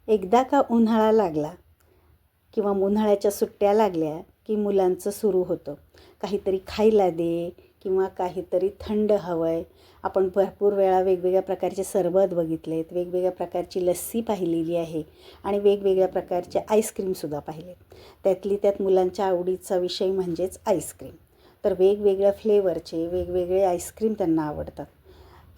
एकदा का उन्हाळा लागला किंवा उन्हाळ्याच्या सुट्ट्या लागल्या की मुलांचं सुरू होतं काहीतरी खायला दे किंवा काहीतरी थंड हवं आहे. आपण भरपूर वेळा वेगवेगळ्या प्रकारचे सरबत बघितलेत, वेगवेगळ्या प्रकारची लस्सी पाहिलेली आहे आणि वेगवेगळ्या प्रकारचे आईस्क्रीमसुद्धा पाहिलेत. त्यातली त्यात मुलांच्या आवडीचा विषय म्हणजेच आईस्क्रीम. तर वेगवेगळ्या फ्लेवरचे वेगवेगळे आईस्क्रीम त्यांना आवडतात.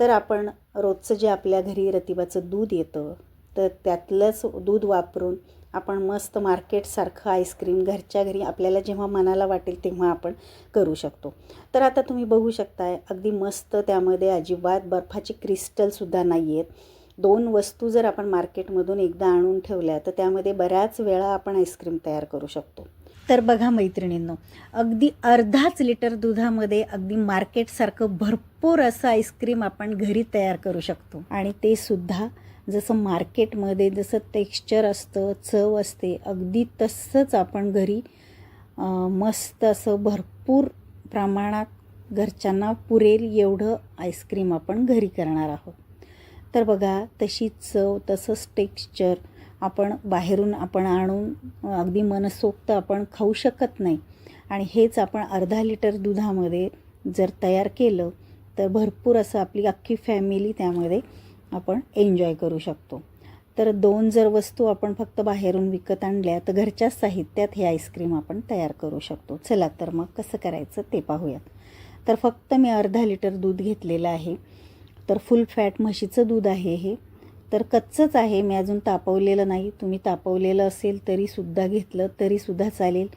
तर आपण रोजचं जे आपल्या घरी रतिबाचं दूध येतं तर त्यातलंच दूध वापरून आपण मस्त मार्केटसारखं आईस्क्रीम घरच्या घरी आपल्याला जेव्हा मनाला वाटेल तेव्हा आपण करू शकतो. तर आता तुम्ही बघू शकताय अगदी मस्त त्यामध्ये अजिबात बर्फाचे क्रिस्टलसुद्धा नाही आहेत. 2 वस्तू जर आपण मार्केटमधून एकदा आणून ठेवल्या तर त्यामध्ये बऱ्याच वेळा आपण आईस्क्रीम तयार करू शकतो. तर बघा मैत्रिणींनो, अगदी अर्धाच लिटर दुधामध्ये अगदी मार्केटसारखं भरपूर असं आईस्क्रीम आपण घरी तयार करू शकतो. आणि ते सुद्धा जसं मार्केटमध्ये जसं टेक्स्चर असतं, चव असते, अगदी तसंच आपण घरी मस्त असं भरपूर प्रमाणात घरच्यांना पुरेल एवढं आईस्क्रीम आपण घरी करणार आहोत. तर बघा तशी चव, तसंच टेक्स्चर आपण बाहेरून आणून अगदी मनसोक्त आपण खाऊ शकत नाही. आणि हेच आपण अर्धा लिटर दुधामध्ये जर तयार केलं तर भरपूर असं आपली अख्खी फॅमिली त्यामध्ये आपण एन्जॉय करू शकतो. तर 2 जर वस्तू आपण फक्त बाहेरून विकत आणल्या तर घरच्याच साहित्यात हे आईस्क्रीम आपण तयार करू शकतो. चला तर मग कसं करायचं ते पाहूयात. तर फक्त मी अर्धा लिटर दूध घेतलेलं आहे. तर फुल फॅट म्हशीचं दूध आहे हे. तर कच्चंच आहे, मी अजून तापवलेलं नाही. तुम्ही तापवलेलं असेल तरीसुद्धा घेतलं तरीसुद्धा चालेल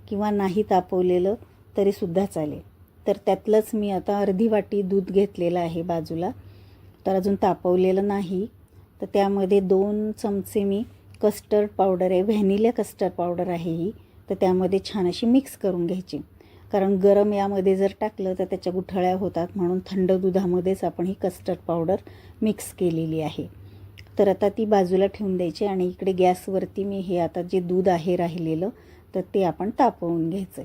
किंवा नाही तापवलेलं तरीसुद्धा चालेल. तर त्यातलंच मी आता अर्धी वाटी दूध घेतलेलं आहे बाजूला. तर अजून तापवलेलं नाही. तर त्यामध्ये 2 चमचे मी कस्टर्ड पावडर आहे, व्हॅनिला कस्टर्ड पावडर आहे ही. तर त्यामध्ये छान अशी मिक्स करून घ्यायची, कारण गरम यामध्ये जर टाकलं तर त्याच्या गुठळ्या होतात, म्हणून थंड दुधामध्येच आपण ही कस्टर्ड पावडर मिक्स केलेली आहे. तर आता ती बाजूला ठेवून द्यायची आणि इकडे गॅसवरती मी हे आता जे दूध आहे राहिलेलं तर ते आपण तापवून घ्यायचं.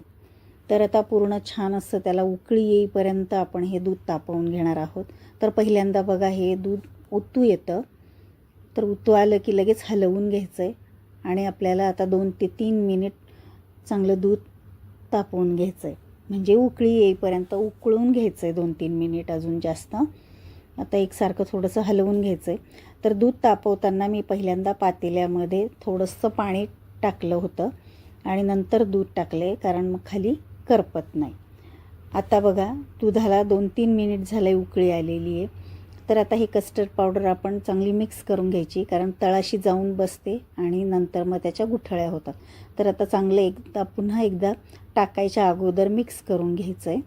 तर आता पूर्ण छान असं त्याला उकळी येईपर्यंत आपण हे दूध तापवून घेणार आहोत. तर पहिल्यांदा बघा हे दूध उतू येतं, तर उतू आलं की लगेच हलवून घ्यायचं आहे आणि आपल्याला आता 2 ते 3 मिनिट चांगलं दूध तापवून घ्यायचं आहे. म्हणजे उकळी येईपर्यंत उकळून घ्यायचं आहे 2-3 मिनिट अजून जास्त. आता एकसारखं थोडंसं हलवून घ्यायचं आहे. तर दूध तापवताना मी पहिल्यांदा पातेल्यामध्ये थोडंसं पाणी टाकलं होतं आणि नंतर दूध टाकले, कारण मग खाली करपत नाही. आता बघा दुधाला 2-3 मिनिट झाले उकळी आलेली आहे. तर आता ही कस्टर्ड पावडर आपण चांगली मिक्स करून घ्यायची, कारण तळाशी जाऊन बसते आणि नंतर मग त्याच्या गुठळ्या होतात. तर आता चांगलं पुन्हा एकदा टाकायच्या अगोदर मिक्स करून घ्यायचं आहे.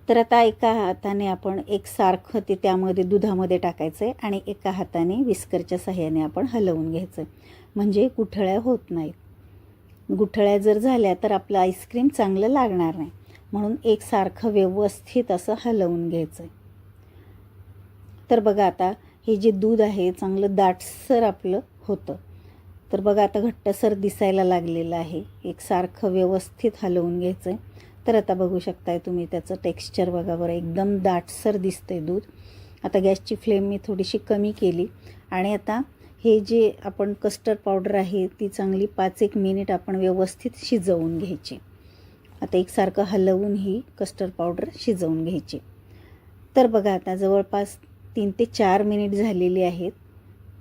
तर आता एका हाताने आपण एकसारखं ते त्यामध्ये दुधामध्ये टाकायचं आहे आणि एका हाताने विस्करच्या साहाय्याने आपण हलवून घ्यायचं आहे, म्हणजे गुठळ्या होत नाहीत. गुठळ्या जर झाल्या तर आपलं आईस्क्रीम चांगलं लागणार नाही, म्हणून एकसारखं व्यवस्थित असं हलवून घ्यायचं आहे. तर बघा आता हे जे दूध आहे चांगलं दाटसर आपलं होतं. तर बघा आता घट्टसर दिसायला लागलेलं आहे. एकसारखं व्यवस्थित हलवून घ्यायचं आहे. तर आता बघू शकताय तुम्ही त्याचं टेक्स्चर बघा बरं, एकदम दाटसर दिसतंय दूध. आता गॅसची फ्लेम मी थोडीशी कमी केली आणि आता हे जे आपण कस्टर्ड पावडर आहे ती चांगली 5-1 मिनिट आपण व्यवस्थित शिजवून घ्यायची. आता एकसारखं हलवून ही कस्टर्ड पावडर शिजवून घ्यायची. तर बघा आता जवळपास 3 ते 4 मिनिट झालेली आहेत.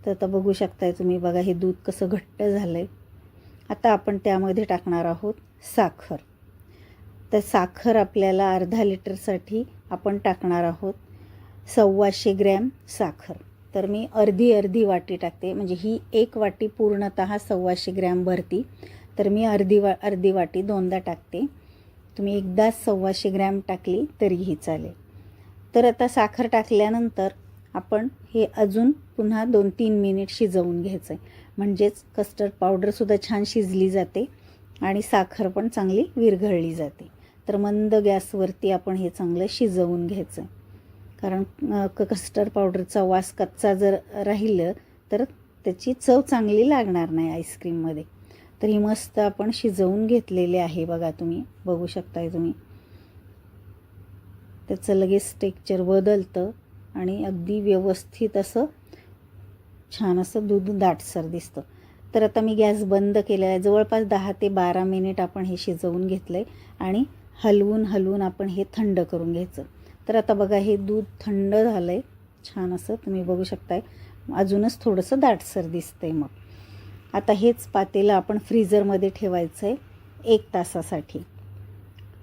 तर आता बघू शकताय तुम्ही, बघा हे दूध कसं घट्ट झालं आहे. आता आपण त्यामध्ये टाकणार आहोत साखर. तर साखर आपल्याला अर्धा लिटरसाठी आपण टाकणार आहोत 125 ग्रॅम साखर. तर मी अर्धी वाटी टाकते, म्हणजे ही 1 वाटी पूर्णतः 125 ग्रॅम भरती. तर मी अर्धी वाटी 2दा टाकते. तुम्ही एकदाच 125 ग्रॅम टाकली तरीही चालेल. तर आता साखर टाकल्यानंतर आपण हे अजून पुन्हा 2-3 मिनिट शिजवून घ्यायचं आहे, म्हणजेच कस्टर्ड पावडरसुद्धा छान शिजली जाते आणि साखर पण चांगली विरघळली जाते. तर मंद गॅसवरती आपण हे चांगलं शिजवून घ्यायचं आहे, कारण कस्टर्ड पावडरचा वास कच्चा जर राहिलं तर त्याची चव चांगली लागणार नाही आईस्क्रीममध्ये. तर ही मस्त आपण शिजवून घेतलेले आहे. बघा तुम्ही बघू शकताय तुम्ही, त्याचं लगेच टेक्स्चर बदलतं आणि अगदी व्यवस्थित असं छान असं दूध दाटसर दिसतं. तर आता मी गॅस बंद केलेला आहे. जवळपास 10 ते 12 मिनिट आपण हे शिजवून घेतलं आहे आणि हलवून आपण हे थंड करून घ्यायचं. तर आता बघा हे दूध थंड झालं आहे छान असं, तुम्ही बघू शकताय. अजूनच थोडंसं दाटसर दिसतंय. मग आता हेच पातेलं आपण फ्रीझरमध्ये ठेवायचं आहे 1 तासासाठी.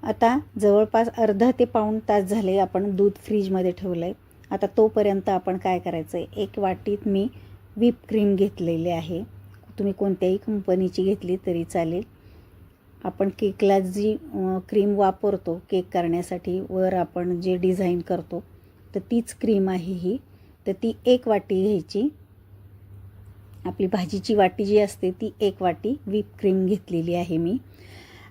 आता जवळपास अर्धा ते पाऊण तास झाले आपण दूध फ्रीजमध्ये ठेवलं आहे. आता तोपर्यंत आपण काय करायचं आहे, 1 वाटीत मी व्हिप क्रीम घेतलेली आहे. तुम्ही कोणत्याही कंपनीची घेतली तरी चालेल. आपण केकला जी क्रीम वापरतो केक करण्यासाठी, वर आपण जे डिझाईन करतो, तर तीच क्रीम आहे ही. तर ती 1 वाटी घ्यायची. आपली भाजीची वाटी जी असते ती 1 वाटी व्हिप क्रीम घेतलेली आहे मी.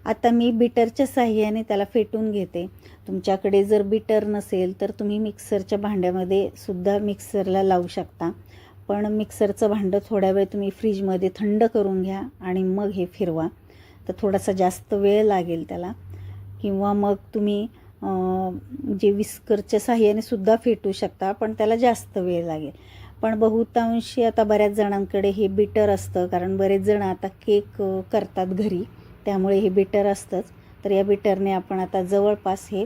आता मी बीटरच्या साहाय्याने त्याला फेटून घेते. तुमच्याकडे जर बीटर नसेल तर तुम्ही मिक्सरच्या भांड्यामध्ये सुद्धा मिक्सरला लावू शकता. पण मिक्सरचं भांडं थोड्या वेळ तुम्ही फ्रीजमध्ये थंड करून घ्या आणि मग हे फिरवा. तर थोडासा जास्त वेळ लागेल त्याला. किंवा मग तुम्ही जे विस्करच्या साहाय्याने सुद्धा फेटू शकता, पण त्याला जास्त वेळ लागेल. पण बहुतांशी आता बऱ्याच जणांकडे हे बीटर असतं, कारण बरेच जण आता केक करतात घरी, त्यामुळे हे बीटर असतंच. तर या बीटरने आपण आता जवळपास हे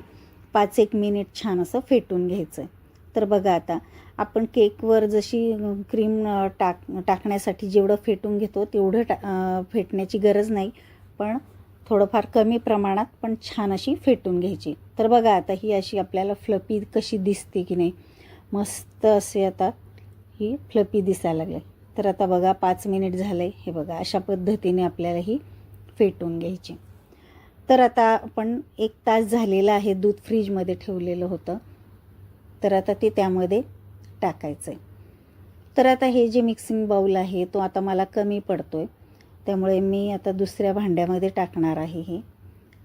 5-1 मिनिट छान असं फेटून घ्यायचं आहे. तर बघा आता आपण केकवर जशी क्रीम टाकण्यासाठी जेवढं फेटून घेतो तेवढं फेटण्याची गरज नाही, पण थोडंफार कमी प्रमाणात पण छान अशी फेटून घ्यायची. तर बघा आता ही अशी आपल्याला फ्लपी कशी दिसते की नाही, मस्त असे आता ही फ्लपी दिसायला लागले. तर आता बघा 5 मिनिट झाले. हे बघा अशा पद्धतीने आपल्याला ही फेटून घ्यायची. तर आता आपण 1 तास झालेला आहे दूध फ्रीजमध्ये ठेवलेलं होतं. तर आता ते त्यामध्ये टाकायचं आहे. तर आता हे जे मिक्सिंग बाऊल आहे तो आता मला कमी पडतो आहे, त्यामुळे मी आता दुसऱ्या भांड्यामध्ये टाकणार आहे. हे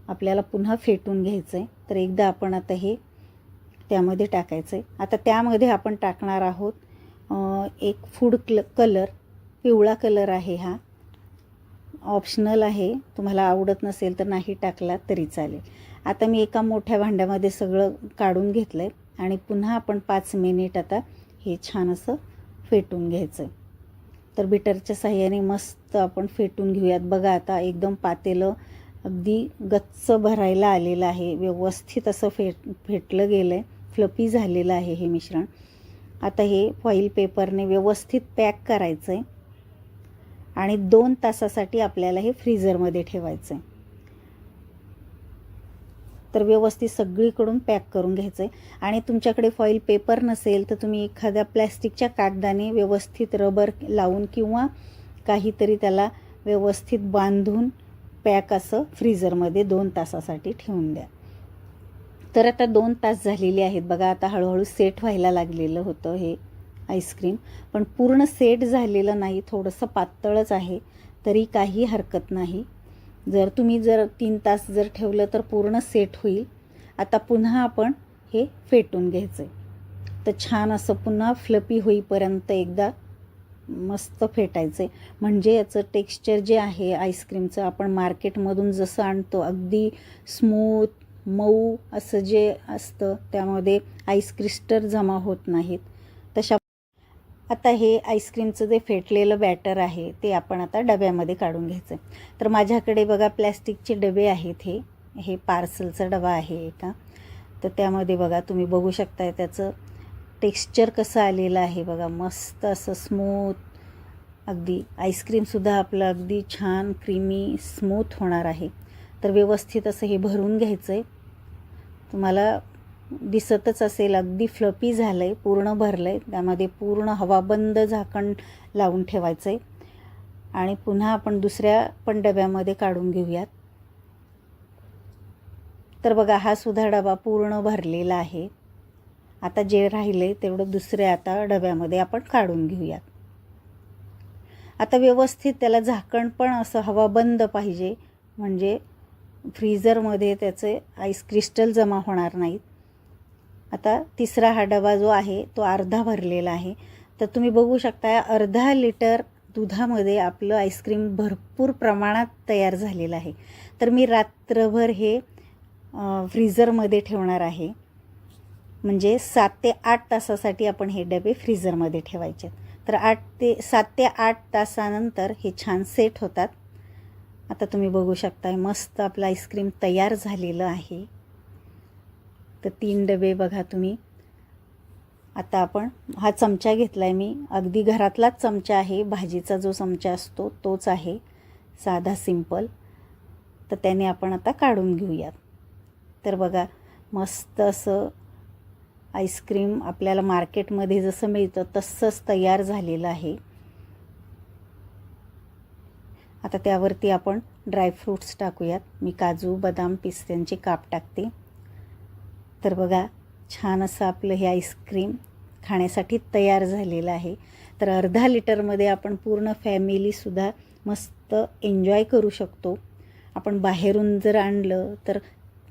आपल्याला पुन्हा फेटून घ्यायचं आहे. तर एकदा आपण आता हे त्यामध्ये टाकायचं आहे. आता त्यामध्ये आपण टाकणार आहोत एक फूड कलर, पिवळा कलर आहे हा. ऑप्शनल आहे, तुम्हाला आवडत नसेल तर नाही टाकला तरी चालेल. आता मी एका मोठ्या भांड्यामध्ये सगळं काढून घेतलं आहे आणि पुन्हा आपण 5 मिनिट आता हे छान असं फेटून घ्यायचं आहे. तर बीटरच्या साहाय्याने मस्त आपण फेटून घेऊयात. बघा आता एकदम पातेलं अगदी गच्च भरायला आलेलं आहे. व्यवस्थित असं फेटलं गेलं आहे, फ्लपी झालेलं आहे हे मिश्रण. आता हे फॉईल पेपरने व्यवस्थित पॅक करायचं आहे आणि 2 तासासाठी आपल्याला हे फ्रीझरमध्ये ठेवायचं आहे. तर व्यवस्थित सगळीकडून पॅक करून घ्यायचं आहे. आणि तुमच्याकडे फॉईल पेपर नसेल तर तुम्ही एखाद्या प्लॅस्टिकच्या कागदाने व्यवस्थित रबर लावून किंवा काहीतरी त्याला व्यवस्थित बांधून पॅक असं फ्रीझरमध्ये 2 तासासाठी ठेवून द्या. तर आता 2 तास झालेले आहेत. बघा आता हळूहळू सेट व्हायला लागलेलं होतं हे आईस्क्रीम, पण पूर्ण सेट झालेलं नाही, थोडंसं पातळच आहे, तरी काही हरकत नाही. जर तुम्ही 3 तास जर ठेवलं तर पूर्ण सेट होईल. आता पुन्हा आपण हे फेटून घ्यायचं आहे. तर छान असं पुन्हा फ्लपी होईपर्यंत एकदा मस्त फेटायचं आहे. म्हणजे याचं टेक्स्चर जे आहे आईस्क्रीमचं, आपण मार्केटमधून जसं आणतो अगदी स्मूथ मऊ असं जे असतं, त्यामध्ये आईस क्रिस्टल जमा होत नाहीत तशा. आता हे आईस्क्रीमचं जे फेटलेलं बॅटर आहे ते आपण आता डब्यामध्ये काढून घ्यायचं. तर माझ्याकडे बघा प्लॅस्टिकचे डबे आहेत. हे पार्सलचा डबा आहे एका. तर त्यामध्ये बघा तुम्ही बघू शकताय त्याचं टेक्स्चर कसं आलेलं आहे. बघा मस्त असं स्मूथ, अगदी आईस्क्रीमसुद्धा आपलं अगदी छान क्रीमी स्मूथ होणार आहे. तर व्यवस्थित असं हे भरून घ्यायचं आहे. तुम्हाला दिसतच असेल अगदी फ्लपी झालं आहे, पूर्ण भरलं आहे. त्यामध्ये पूर्ण हवाबंद झाकण लावून ठेवायचं आहे आणि पुन्हा आपण दुसऱ्या पण डब्यामध्ये काढून घेऊयात. तर बघा हा सुद्धा डबा पूर्ण भरलेला आहे. आता जे राहिले तेवढं दुसऱ्या आता डब्यामध्ये आपण काढून घेऊयात. आता व्यवस्थित त्याला झाकण पण असं हवाबंद पाहिजे, म्हणजे फ्रीझरमध्ये त्याचे आईस क्रिस्टल जमा होणार नाहीत. आता तिसरा हा डबा जो आहे तो अर्धा भरलेला आहे. तर तुम्ही बघू शकता अर्धा लिटर दुधामध्ये आपलं आईस्क्रीम भरपूर प्रमाणात तयार झालेलं आहे. तर मी रात्रभर हे फ्रीझरमध्ये ठेवणार आहे. म्हणजे 7 ते 8 तासासाठी आपण हे डबे फ्रीझरमध्ये ठेवायचे. तर 7 ते 8 तासानंतर हे छान सेट होतात. आता तुम्ही बघू शकताय मस्त आपलं आईस्क्रीम तयार झालेलं आहे. तर 3 डबे बघा तुम्ही. आता आपण हा चमचा घेतला आहे मी, अगदी घरातलाच चमचा आहे, भाजीचा जो चमचा असतो तोच आहे, साधा सिंपल. तर त्याने आपण आता काढून घेऊयात. तर बघा मस्त असं आईस्क्रीम आपल्याला मार्केटमध्ये जसं मिळतं तसंच तयार झालेलं आहे. आता त्यावरती आपण ड्रायफ्रूट्स टाकूयात. मी काजू, बदाम, पिस्त्यांचे काप टाकते. तर बघा छान असं आपलं हे आईस्क्रीम खाण्यासाठी तयार झालेलं आहे. तर अर्धा लिटरमध्ये आपण पूर्ण फॅमिलीसुद्धा मस्त एन्जॉय करू शकतो. आपण बाहेरून जर आणलं तर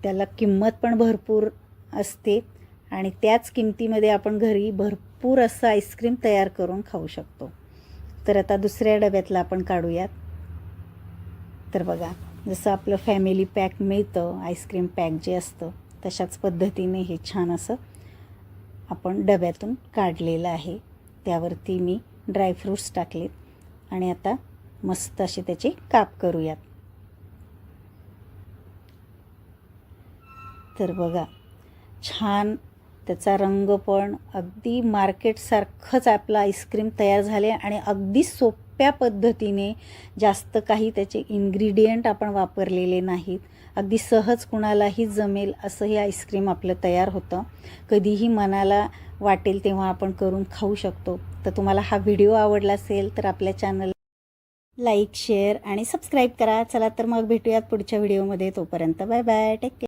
त्याला किंमत पण भरपूर असते आणि त्याच किमतीमध्ये आपण घरी भरपूर असं आईस्क्रीम तयार करून खाऊ शकतो. तर आता दुसऱ्या डब्यातला आपण काढूयात. तर बघा जसं आपलं फॅमिली पॅक मिळतं, आईस्क्रीम पॅक जे असतं तशाच पद्धतीने हे छान असं आपण डब्यातून काढलेलं आहे. त्यावरती मी ड्रायफ्रूट्स टाकलेत आणि आता मस्त असे त्याचे काप करूयात. तर बघा छान त्याचा रंग पण अगदी मार्केटसारखंच आपलं आईस्क्रीम तयार झाले आणि अगदी सोप्या पद्धतीने, जास्त काही त्याचे इन्ग्रेडियंट आपण वापरलेले नाहीत. अगदी सहज कुणालाही जमेल असं हे आईस्क्रीम आपलं तयार होतं. कधीही मनाला वाटेल तेव्हा आपण करून खाऊ शकतो. तर तुम्हाला हा व्हिडिओ आवडला असेल तर आपल्या चॅनल लाईक, शेअर आणि सबस्क्राईब करा. चला तर मग भेटूयात पुढच्या व्हिडिओमध्ये. तोपर्यंत बाय बाय, टेक केअर.